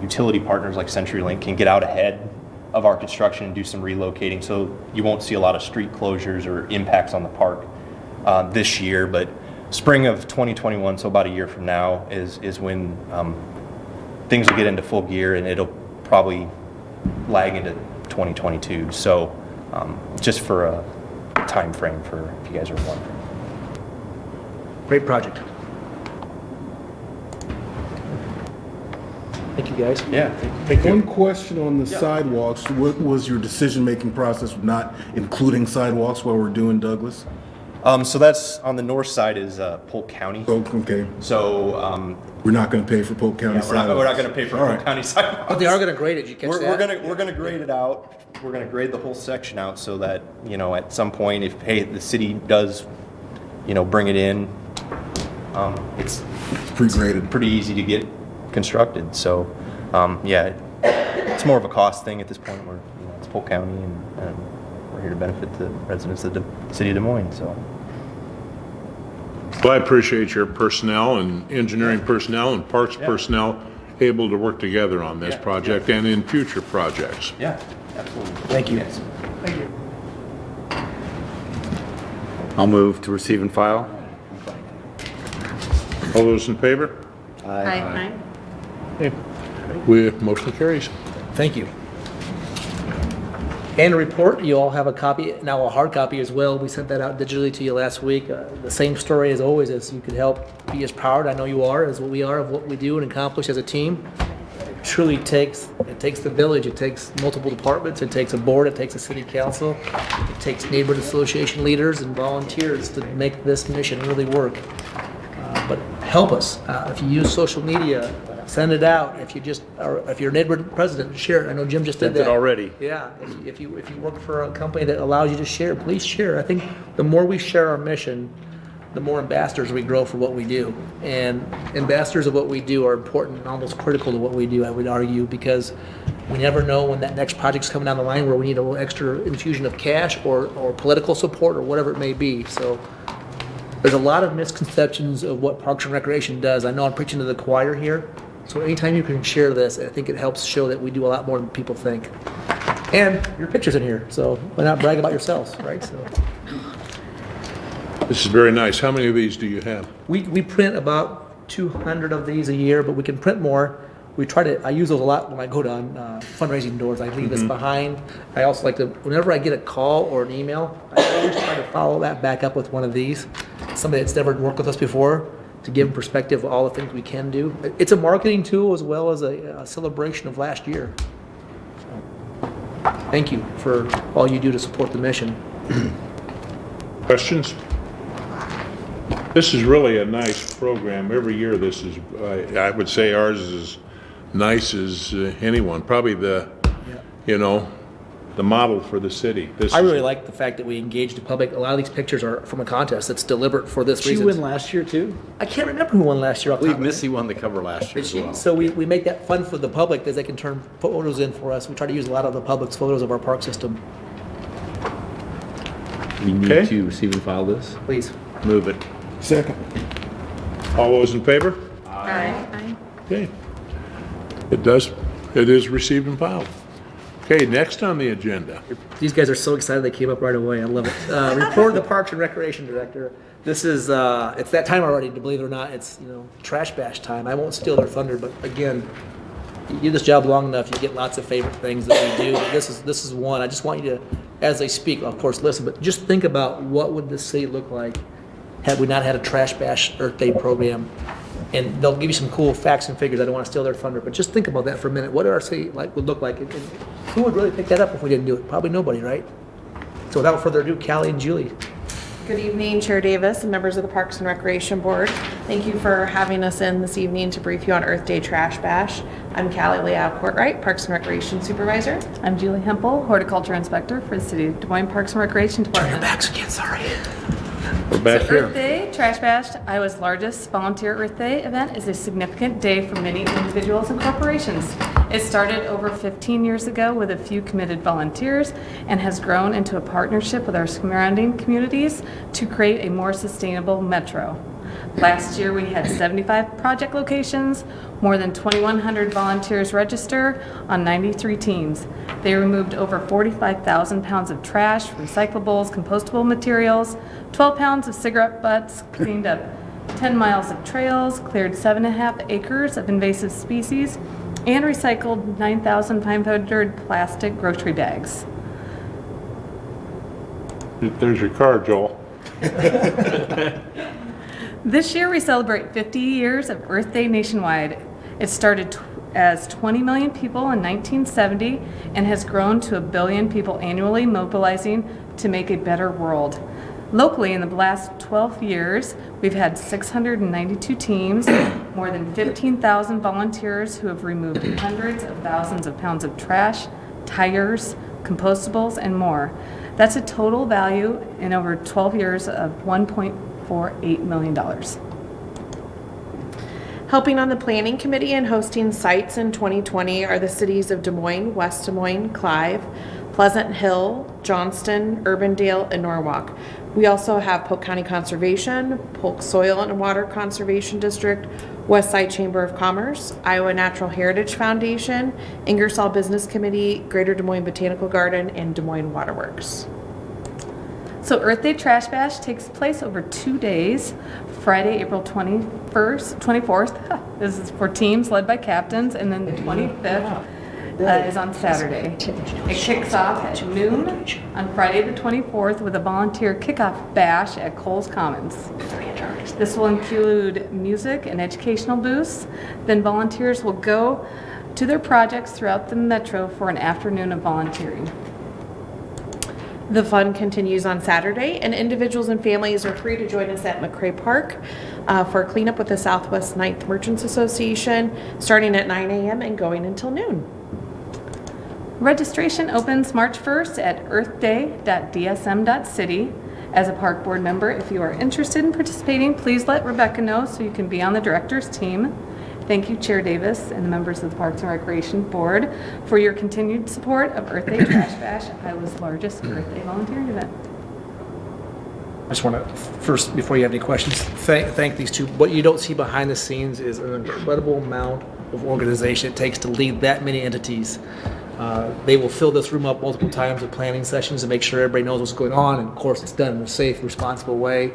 S11: utility partners like CenturyLink can get out ahead of our construction and do some relocating, so you won't see a lot of street closures or impacts on the park this year. But spring of 2021, so about a year from now, is when things will get into full gear, and it'll probably lag into 2022. So just for a time frame for if you guys are wondering.
S5: Great project. Thank you, guys.
S11: Yeah.
S8: One question on the sidewalks. What was your decision-making process of not including sidewalks while we're doing Douglas?
S11: So that's on the north side is Polk County.
S8: Oh, okay.
S11: So
S8: We're not going to pay for Polk County
S11: yeah,
S8: sidewalks.
S11: we're not going to pay for
S8: All
S11: Polk
S8: right.
S11: County sidewalks.
S5: But they are gonna grade it, you catch
S11: We're
S5: that?
S11: gonna grade it out. We're gonna grade the whole section out so that, you know, at some point, if, hey, the city does, you know, bring it in, it's
S8: Pre-graded.
S11: pretty easy to get constructed. So, yeah, it's more of a cost thing at this point. We're, you know, it's Polk County, and we're here to benefit the residents of the city of Des Moines. So,
S1: Well, I appreciate your personnel and engineering personnel and parks personnel able to work together on this project and in future projects.
S11: yeah, absolutely.
S5: Thank you.
S11: Yes.
S10: Thank you.
S4: I'll move to receive and file.
S1: All those in favor?
S3: Aye.
S1: Motion carries.
S5: Thank you. And a report, you all have a copy, now a hard copy as well. We sent that out digitally to you last week. The same story as always, as you could help be as proud, I know you are, as what we are of what we do and accomplish as a team. It truly takes the village, it takes multiple departments, it takes a board, it takes a city council, it takes neighborhood association leaders and volunteers to make this mission really work. But help us. If you use social media, send it out. If you're a neighborhood president, share it. I know Jim just did
S4: Sent it
S5: that
S4: already.
S5: Yeah. If you work for a company that allows you to share, please share. I think the more we share our mission, the more ambassadors we grow for what we do. And ambassadors of what we do are important and almost critical to what we do, I would argue, because we never know when that next project's coming down the line where we need a little extra infusion of cash or political support or whatever it may be. So there's a lot of misconceptions of what Parks and Recreation does. I know I'm preaching to the choir here. So anytime you can share this, I think it helps show that we do a lot more than people think. And your picture's in here, so why not brag about yourselves, right? So
S1: This is very nice. How many of these do you have?
S5: we print about 200 of these a year, but we can print more. I use those a lot when I go to fundraising doors. I leave this behind. I also like to, whenever I get a call or an email, I always try to follow that back up with one of these. Somebody that's never worked with us before, to give perspective of all the things we can do. It's a marketing tool as well as a celebration of last year. Thank you for all you do to support the mission.
S1: Questions? This is really a nice program. Every year this is, I would say ours is as nice as anyone. Probably the model for the city.
S5: I really like the fact that we engage the public. A lot of these pictures are from a contest that's deliberate for this
S4: Did
S5: reason.
S4: you win last year too?
S5: I can't remember who won last year.
S4: I believe Missy won the cover last year
S5: Did
S4: as
S5: she?
S4: well.
S5: So we make that fun for the public as they can turn photos in for us. We try to use a lot of the public's photos of our park system.
S4: We need
S1: Okay.
S4: to receive and file this.
S5: Please.
S4: Move it.
S8: Second.
S1: All those in favor?
S3: Aye.
S1: Okay. It is received and filed. Okay, next on the agenda.
S5: These guys are so excited they came up right away. I love it. Report of the Parks and Recreation Director. This is, it's that time already, to believe it or not. It's, trash bash time. I won't steal their thunder, but again, you do this job long enough, you get lots of favorite things that we do. But this is one. I just want you to, as they speak, of course, listen, but just think about what would this city look like had we not had a trash bash Earth Day program. And they'll give you some cool facts and figures. I don't want to steal their thunder, but just think about that for a minute. What our city would look like? And who would really pick that up if we didn't do it? Probably nobody, right? So without further ado, Callie and Julie.
S3: Good evening, Chair Davis and members of the Parks and Recreation Board. Thank you for having us in this evening to brief you on Earth Day Trash Bash. I'm Callie Leal Courtright, Parks and Recreation Supervisor.
S9: I'm Julie Hempel, Horticulture Inspector for the City of Des Moines Parks and Recreation Department.
S5: Backs again, sorry.
S1: We're back
S9: So Earth
S1: here.
S9: Day, Trash Bash, Iowa's largest volunteer Earth Day event, is a significant day for many individuals and corporations. It started over 15 years ago with a few committed volunteers and has grown into a partnership with our surrounding communities to create a more sustainable metro. Last year, we had 75 project locations, more than 2,100 volunteers register on 93 teams. They removed over 45,000 pounds of trash, recyclables, compostable materials, 12 pounds of cigarette butts, cleaned up 10 miles of trails, cleared 7.5 acres of invasive species, and recycled 9,500 plastic grocery bags.
S1: There's your card, Joel.
S9: This year, we celebrate 50 years of Earth Day nationwide. It started as 20 million people in 1970 and has grown to 1 billion people annually mobilizing to make a better world. Locally, in the last 12 years, we've had 692 teams, more than 15,000 volunteers who have removed hundreds of thousands of pounds of trash, tires, compostables, and more. That's a total value in over 12 years of $1.48 million.
S3: Helping on the planning committee and hosting sites in 2020 are the cities of Des Moines, West Des Moines, Clive, Pleasant Hill, Johnston, Urbandale, and Norwalk. We also have Polk County Conservation, Polk Soil and Water Conservation District, West Side Chamber of Commerce, Iowa Natural Heritage Foundation, Ingersoll Business Committee, Greater Des Moines Botanical Garden, and Des Moines Waterworks.
S9: So Earth Day Trash Bash takes place over 2 days. Friday, April 24th this is for teams led by captains, and then the 25th is on Saturday. It kicks off at noon on Friday the 24th with a volunteer kickoff bash at Coles Commons. This will include music and educational booths. Then volunteers will go to their projects throughout the metro for an afternoon of volunteering.
S3: The fun continues on Saturday, and individuals and families are free to join us at McCray Park for a cleanup with the Southwest 9th Merchants Association, starting at 9 a.m. and going until noon.
S9: Registration opens March 1st at earthday.dsm.city. As a park board member, if you are interested in participating, please let Rebecca know so you can be on the director's team. Thank you, Chair Davis and the members of the Parks and Recreation Board for your continued support of Earth Day Trash Bash, Iowa's largest Earth Day volunteering event.
S5: I just want to, first, before you have any questions, thank these two. What you don't see behind the scenes is an incredible amount of organization it takes to lead that many entities. They will fill this room up multiple times with planning sessions to make sure everybody knows what's going on, and of course it's done in a safe, responsible way.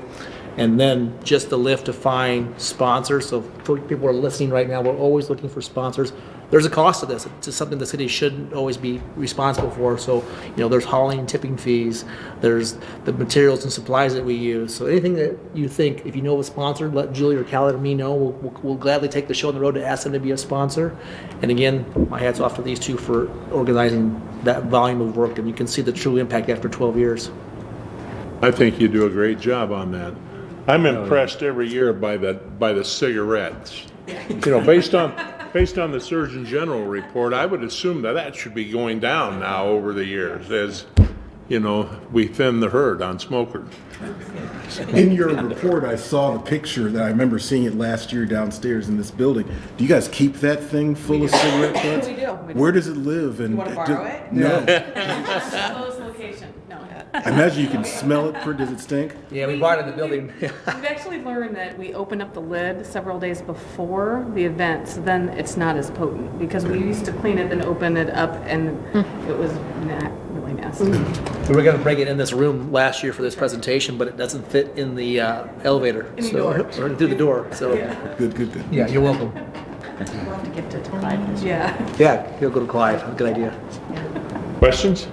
S5: And then just the lift to find sponsors. So for people who are listening right now, we're always looking for sponsors. There's a cost to this. It's just something the city shouldn't always be responsible for. So, there's hauling and tipping fees. There's the materials and supplies that we use. So anything that you think, if you know of a sponsor, let Julie or Callie or me know. We'll gladly take the show on the road to ask them to be a sponsor. And again, my hat's off to these two for organizing that volume of work. And you can see the true impact after 12 years.
S1: I think you do a great job on that. I'm impressed every year by the cigarettes. Based on the Surgeon General report, I would assume that should be going down now over the years as, we thin the herd on smokers.
S8: In your report, I saw the picture that I remember seeing it last year downstairs in this building. Do you guys keep that thing full of cigarette butts?
S3: We do.
S8: Where does it live? And
S3: You want to borrow it?
S8: No.
S9: Closed location. No.
S8: I imagine you can smell it. Does it stink?
S5: Yeah, we bought it in the building.
S9: We've actually learned that we open up the lid several days before the event, so then it's not as potent, because we used to clean it and open it up, and it was not really nasty.
S5: We were going to bring it in this room last year for this presentation, but it doesn't fit in the elevator.
S9: In the door.
S5: Or through the door. So
S8: Good.
S5: yeah, you're welcome.
S3: We'll have to gift it to Clive.
S9: Yeah.
S5: Yeah, you'll go to Clive. Good idea.
S1: Questions?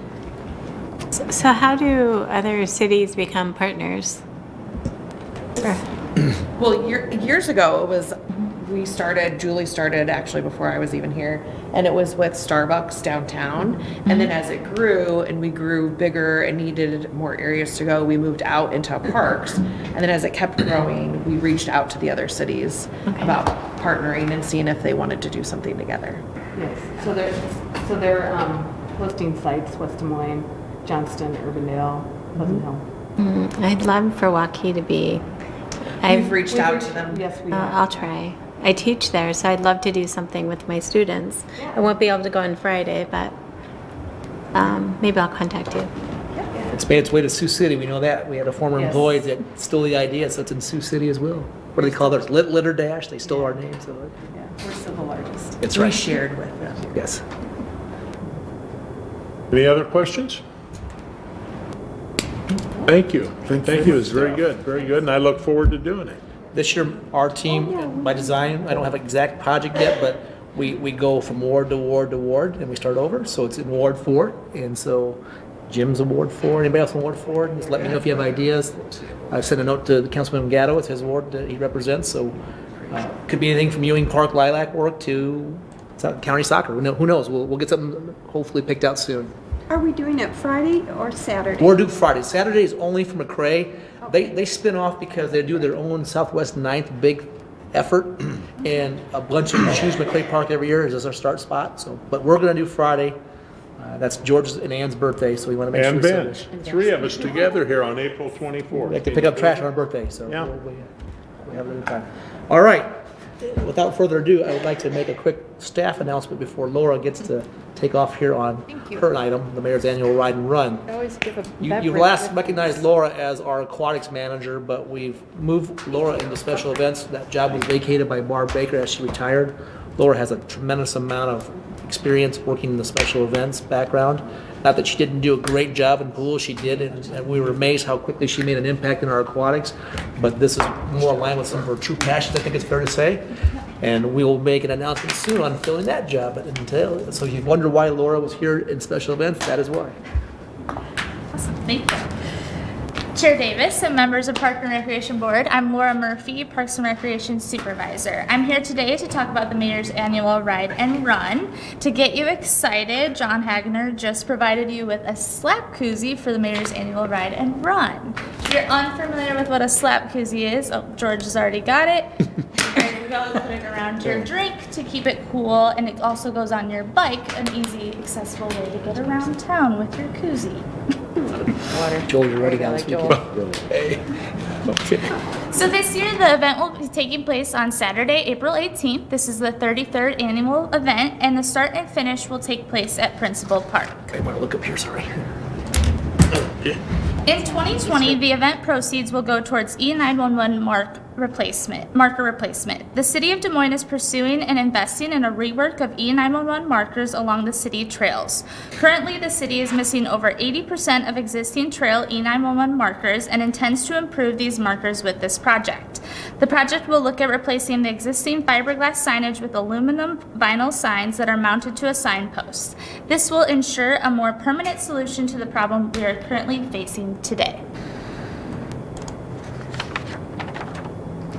S13: So how do other cities become partners?
S3: Well, years ago, Julie started actually before I was even here, and it was with Starbucks downtown. And then as it grew and we grew bigger and needed more areas to go, we moved out into parks. And then as it kept growing, we reached out to the other cities about partnering and seeing if they wanted to do something together.
S9: Yes. So they're hosting sites: West Des Moines, Johnston, Urbandale, Pleasant Hill.
S13: I'd love for Waukee to be.
S3: We've reached out to them.
S9: Yes, we have.
S13: I'll try. I teach there, so I'd love to do something with my students. I won't be able to go on Friday, but maybe I'll contact you.
S5: It's made its way to Sioux City. We know that. We had a former
S9: Yes.
S5: employee that stole the idea, so it's in Sioux City as well. What do they call theirs? Litter Dash? They stole our name. So
S9: Yeah, we're still the largest.
S5: it's
S3: We
S5: right.
S3: shared with them.
S5: Yes.
S1: Any other questions? Thank you. Thank you. It's very good, and I look forward to doing it.
S5: This year, our team, by design, I don't have an exact project yet, but we go from ward to ward to ward, and we start over. So it's in Ward 4, and so Jim's in Ward 4. Anybody else in Ward 4? Just let me know if you have ideas. I've sent a note to Councilman Gatto. It's his ward that he represents, so could be anything from Ewing Park Lilac work to county soccer. Who knows? We'll get something hopefully picked out soon.
S2: Are we doing it Friday or Saturday?
S5: We're due Friday. Saturday is only for McCray. They spin off because they do their own Southwest 9th big effort, and a bunch of choose McCray Park every year is our start spot. So, but we're gonna do Friday. That's George's and Ann's birthday, so we want to make
S1: And
S5: sure
S1: Ben's, three of us together here on April 24th.
S5: we like to pick up trash on our birthday. So
S1: Yeah.
S5: we have a good time. All right. Without further ado, I would like to make a quick staff announcement before Laura gets to take off here on her item, the mayor's annual ride and run.
S3: Always give a
S5: You've last recognized Laura as our aquatics manager, but we've moved Laura into special events. That job was vacated by Barb Baker as she retired. Laura has a tremendous amount of experience working in the special events background. Not that she didn't do a great job in pool, she did, and we were amazed how quickly she made an impact in our aquatics. But this is more aligned with some of her true passions, I think it's fair to say. And we will make an announcement soon on filling that job. So if you wonder why Laura was here in special events, that is why.
S2: Awesome, thank you. Chair Davis and members of Park and Recreation Board, I'm Laura Murphy, Parks and Recreation Supervisor. I'm here today to talk about the Mayor's Annual Ride and Run. To get you excited, John Hagner just provided you with a slap koozie for the Mayor's Annual Ride and Run. If you're unfamiliar with what a slap koozie is, oh, George has already got it. There you go, put it around your drink to keep it cool, and it also goes on your bike, an easy, accessible way to get around town with your koozie.
S5: Joel, you're ready down this weekend.
S2: So this year, the event will be taking place on Saturday, April 18th. This is the 33rd annual event, and the start and finish will take place at Principal Park.
S5: I want to look up here, sorry.
S2: In 2020, the event proceeds will go towards E911 marker replacement. The City of Des Moines is pursuing and investing in a rework of E911 markers along the city trails. Currently, the city is missing over 80% of existing trail E911 markers and intends to improve these markers with this project. The project will look at replacing the existing fiberglass signage with aluminum vinyl signs that are mounted to a signpost. This will ensure a more permanent solution to the problem we are currently facing today.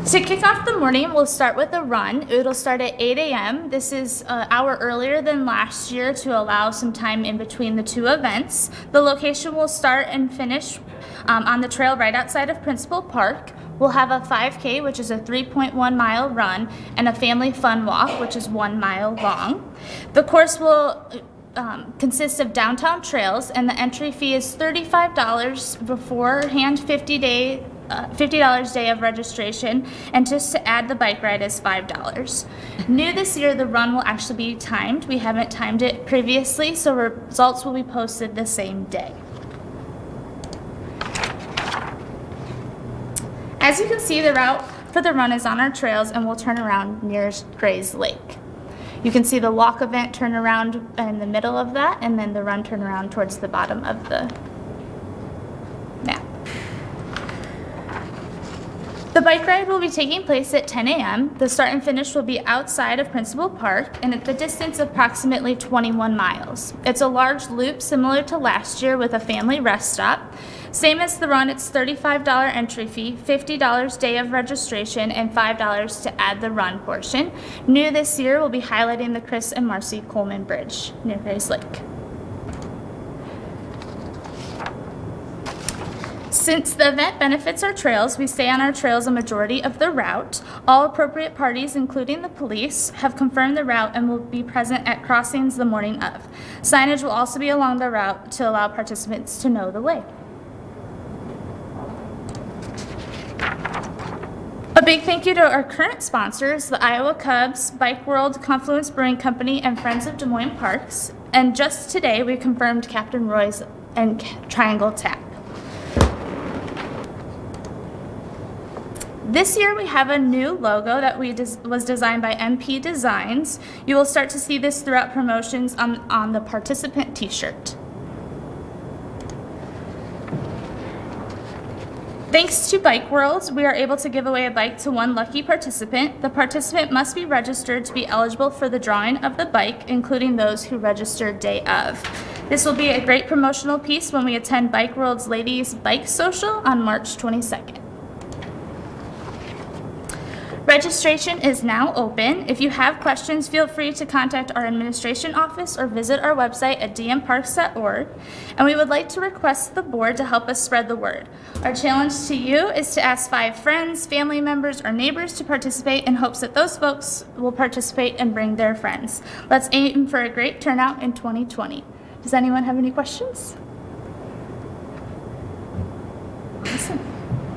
S2: To kick off the morning, we'll start with a run. It'll start at 8 a.m. This is an hour earlier than last year to allow some time in between the two events. The location will start and finish on the trail right outside of Principal Park. We'll have a 5K, which is a 3.1 mile run, and a family fun walk, which is 1 mile long. The course will consists of downtown trails, and the entry fee is $35 beforehand, $50 day of registration, and just to add the bike ride is $5. New this year, the run will actually be timed. We haven't timed it previously, so results will be posted the same day. As you can see, the route for the run is on our trails and will turn around near Gray's Lake. You can see the walk event turn around in the middle of that, and then the run turn around towards the bottom of the map. The bike ride will be taking place at 10 a.m. The start and finish will be outside of Principal Park and at the distance of approximately 21 miles. It's a large loop similar to last year with a family rest stop. Same as the run, it's $35 entry fee, $50 day of registration, and $5 to add the run portion. New this year, we'll be highlighting the Chris and Marcy Coleman Bridge near Grays Lake. Since the event benefits our trails, we stay on our trails a majority of the route. All appropriate parties, including the police, have confirmed the route and will be present at crossings the morning of. Signage will also be along the route to allow participants to know the way. A big thank you to our current sponsors, the Iowa Cubs, Bike World, Confluence Brewing Company, and Friends of Des Moines Parks. And just today, we confirmed Captain Roy's and Triangle Tap. This year we have a new logo that was designed by MP Designs. You will start to see this throughout promotions on the participant t-shirt. Thanks to Bike World, we are able to give away a bike to one lucky participant. The participant must be registered to be eligible for the drawing of the bike, including those who registered day of. This will be a great promotional piece when we attend Bike World's Ladies Bike Social on March 22nd. Registration is now open. If you have questions, feel free to contact our administration office or visit our website at dmparks.org. And we would like to request the board to help us spread the word. Our challenge to you is to ask 5 friends, family members, or neighbors to participate in hopes that those folks will participate and bring their friends. Let's aim for a great turnout in 2020. Does anyone have any questions? Awesome.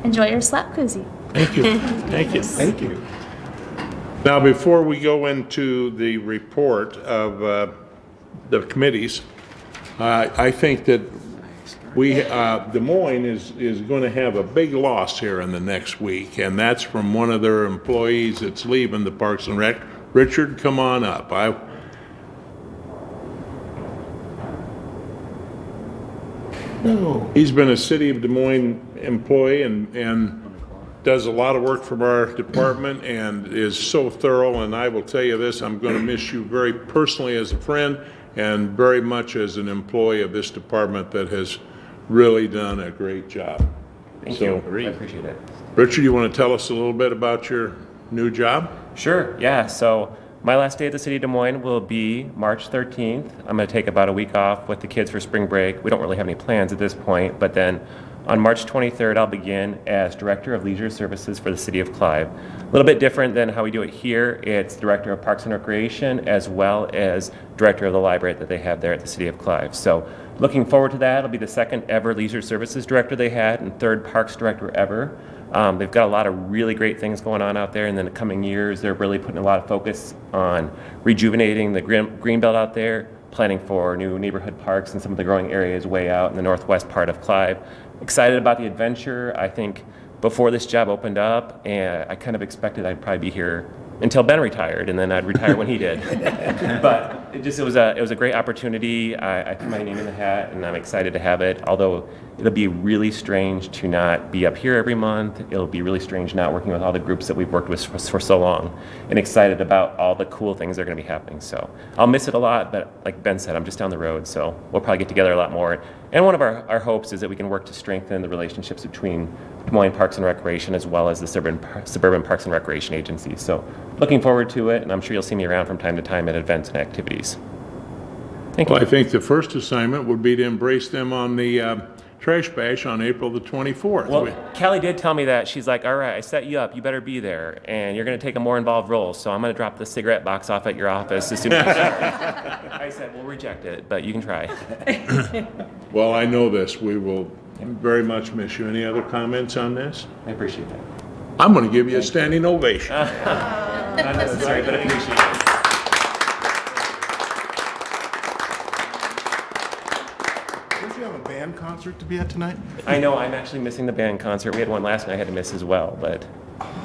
S2: Enjoy your slap koozie.
S1: Thank you. Thank you.
S8: Thank you.
S1: Now, before we go into the report of the committees, I think that Des Moines is going to have a big loss here in the next week, and that's from one of their employees that's leaving the Parks and Rec. Richard, come on up.
S8: No.
S1: He's been a City of Des Moines employee and does a lot of work for our department and is so thorough, and I will tell you this, I'm going to miss you very personally as a friend and very much as an employee of this department that has really done a great job.
S14: Thank you. I appreciate it.
S1: Richard, you want to tell us a little bit about your new job?
S14: Sure, yeah. So my last day at the City of Des Moines will be March 13th. I'm going to take about a week off with the kids for spring break. We don't really have any plans at this point, but then on March 23rd, I'll begin as Director of Leisure Services for the City of Clive. A little bit different than how we do it here. It's Director of Parks and Recreation as well as Director of the library that they have there at the City of Clive. So looking forward to that. It'll be the second ever Leisure Services Director they had and third Parks Director ever. They've got a lot of really great things going on out there, and in the coming years, they're really putting a lot of focus on rejuvenating the green belt out there, planning for new neighborhood parks in some of the growing areas way out in the northwest part of Clive. Excited about the adventure. I think before this job opened up, and I kind of expected I'd probably be here until Ben retired, and then I'd retire when he did. But it was a great opportunity. I threw my name in the hat, and I'm excited to have it. Although it'll be really strange to not be up here every month. It'll be really strange not working with all the groups that we've worked with for so long, and excited about all the cool things that are going to be happening. So I'll miss it a lot, but like Ben said, I'm just down the road, so we'll probably get together a lot more. And one of our hopes is that we can work to strengthen the relationships between Des Moines Parks and Recreation as well as the suburban Parks and Recreation agencies. So looking forward to it, and I'm sure you'll see me around from time to time at events and activities. Thank you.
S1: Well, I think the first assignment would be to embrace them on the Trash Bash on April the 24th.
S14: Well, Kelly did tell me that. She's like, all right, I set you up. You better be there. And you're going to take a more involved role. So I'm going to drop the cigarette box off at your office as soon as I said, we'll reject it, but you can try.
S1: Well, I know this. We will very much miss you. Any other comments on this?
S14: I appreciate that.
S1: I'm going to give you a standing ovation.
S14: Not necessary, but I appreciate it.
S8: Don't you have a band concert to be at tonight?
S14: I know, I'm actually missing the band concert. We had one last night I had to miss as well, but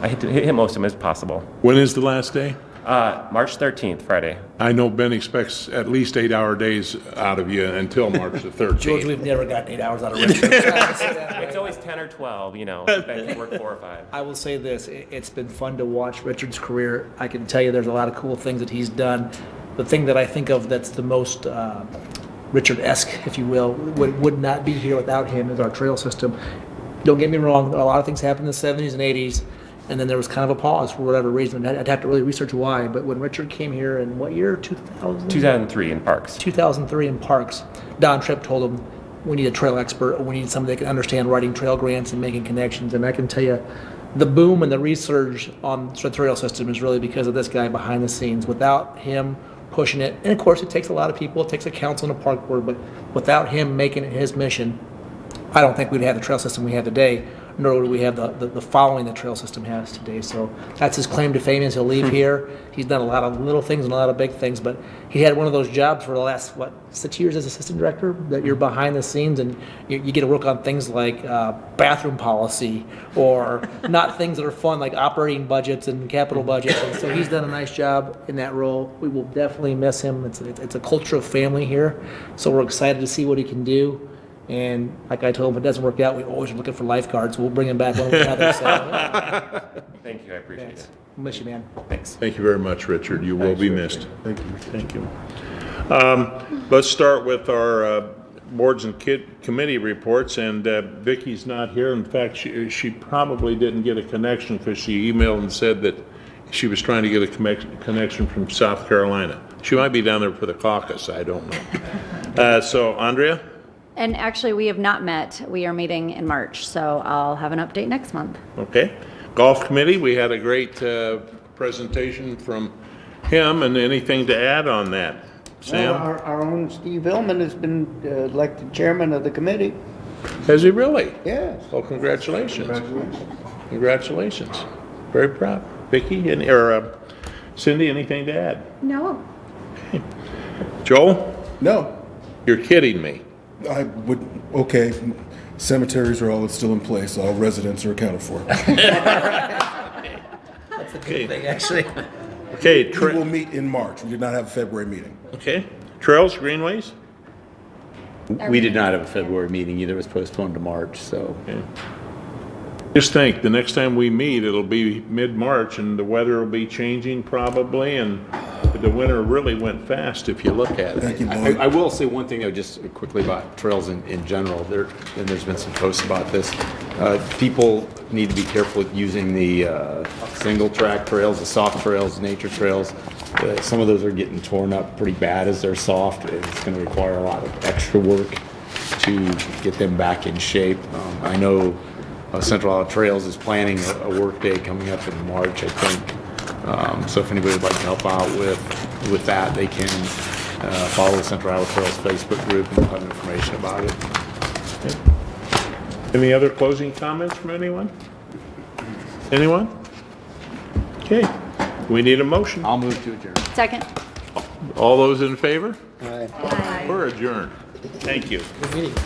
S14: I had to hit most of them as possible.
S1: When is the last day?
S14: March 13th, Friday.
S1: I know Ben expects at least 8-hour days out of you until March the 13th.
S5: George, we've never gotten 8 hours out of Richard.
S14: It's always 10 or 12, you know. Ben can work 4 or 5.
S5: I will say this, it's been fun to watch Richard's career. I can tell you there's a lot of cool things that he's done. The thing that I think of that's the most Richard-esque, if you will, would not be here without him is our trail system. Don't get me wrong, a lot of things happened in the 70s and 80s, and then there was kind of a pause for whatever reason. I'd have to really research why, but when Richard came here in what year, 2000?
S14: 2003 in Parks.
S5: 2003 in Parks. Don Tripp told him, we need a trail expert, we need somebody that can understand writing trail grants and making connections, and I can tell you, the boom and the research on the trail system is really because of this guy behind the scenes. Without him pushing it, and of course it takes a lot of people, it takes a council and a park board, but without him making it his mission, I don't think we'd have the trail system we have today, nor would we have the following the trail system has today. So that's his claim to fame is he'll leave here. He's done a lot of little things and a lot of big things, but he had one of those jobs for the last, 6 years as assistant director, that you're behind the scenes and you get to work on things like bathroom policy or not things that are fun like operating budgets and capital budgets. And so he's done a nice job in that role. We will definitely miss him. It's a culture of family here. So we're excited to see what he can do. And like I told him, if it doesn't work out, we always are looking for lifeguards. We'll bring him back one way or another. So.
S14: Thank you, I appreciate it.
S5: We'll miss you, man.
S14: Thanks.
S1: Thank you very much, Richard. You will be missed.
S8: Thank you.
S1: Thank you. Let's start with our boards and committee reports, and Vicky's not here. In fact, she probably didn't get a connection because she emailed and said that She was trying to get a connection from South Carolina. She might be down there for the caucus, I don't know. So, Andrea?
S15: And actually, we have not met. We are meeting in March, so I'll have an update next month.
S1: Okay. Golf Committee, we had a great presentation from him, and anything to add on that? Sam?
S7: Well, our own Steve Illman has been elected chairman of the committee.
S1: Has he really?
S7: Yes.
S1: Well, congratulations. Congratulations. Very proud. Vicki, or Cindy, anything to add?
S15: No.
S1: Joel?
S8: No,
S1: You're kidding me.
S8: I would, okay, cemeteries are all still in place, all residents are accounted for.
S5: That's a good thing, actually.
S1: Okay,
S8: We will meet in March, we did not have a February meeting.
S1: okay. Trails, Greenways?
S4: We did not have a February meeting either. It was postponed to March, so.
S1: Okay. Just think, the next time we meet, it'll be mid-March, and the weather will be changing probably, and the winter really went fast if you look at it.
S8: Thank you, Lloyd.
S4: I will say one thing just quickly about trails in general. And there's been some posts about this. People need to be careful with using the single track trails, the soft trails, nature trails. Some of those are getting torn up pretty bad as they're soft. It's going to require a lot of extra work to get them back in shape. I know Central Iowa Trails is planning a work day coming up in March, I think. So if anybody would like to help out with that, they can follow the Central Iowa Trails Facebook group and have information about it.
S1: Any other closing comments from anyone? Anyone? Okay, we need a motion.
S4: I'll move to adjourn.
S15: Second.
S1: All those in favor?
S7: Aye.
S1: We're adjourned. Thank you.
S5: Good meeting.
S15: I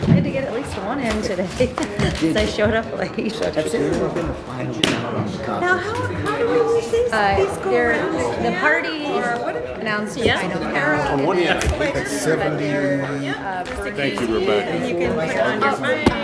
S15: had to get at least one in today, since I showed up late. Now, how do these go around? The party announced the final count.
S8: On one hand, I think that's 70.
S1: Thank you, Rebecca.
S15: You can put it on your phone.